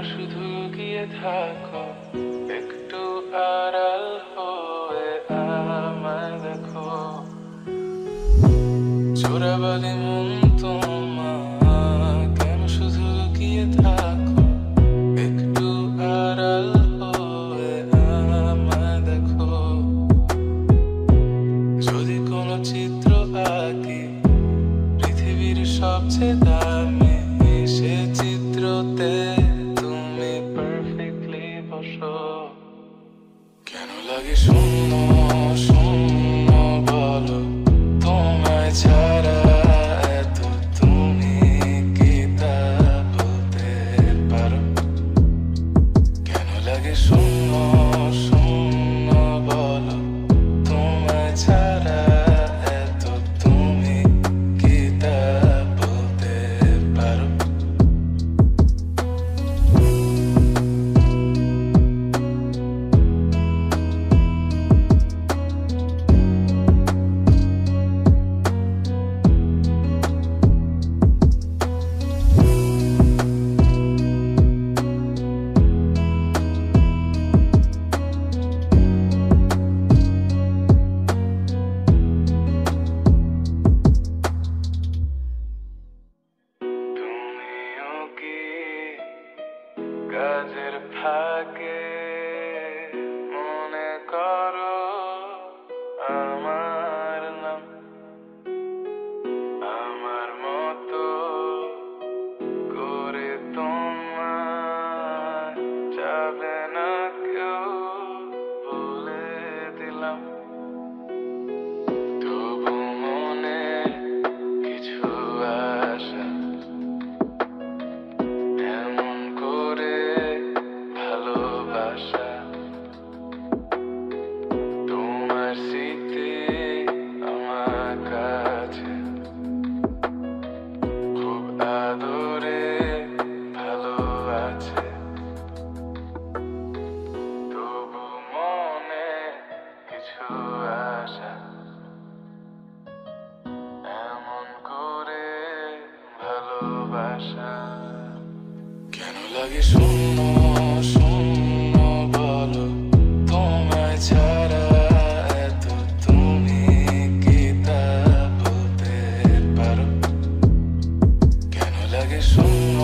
শুধু গিয়ে থাকো একটু আড়াল হয়ে আমায় দেখো চোরাবালি মন তোমার কেন শুধু গিয়ে থাকো একটু আড়াল হয়ে আমায় দেখো যদি কোনো চিত্র আঁকি পৃথিবীর সবচেয়ে দামি সে চিত্রতে তুমি পারফেক্টলি বসো কেন লাগে শূন্য শূন্য বলো তোমায় ছাড়া এত তুমি কি তা বলতে পারো কেন লাগে শূন্য শূন্য বলো তোমায় ছাড়া এত তুমি কি তা বলতে পারো তুমিও কি কাজের ফাঁকে মনে করো আমার নাম আমার মতো করে তোমার যাবে না কেউ বলে দিলাম তবু মনে কিছু আশা এমন করে ভালোবাসা তোমার স্মৃতি আমার কাছে খুব আদরে ভালো আছে তবু মনে কিছু আশা এমন করে ভালোবাসা কেন লাগে শূন্য শূন্য বলো তোমায় ছাড়া এত তুমি কি তা বলতে পারো কেন লাগে শূন্য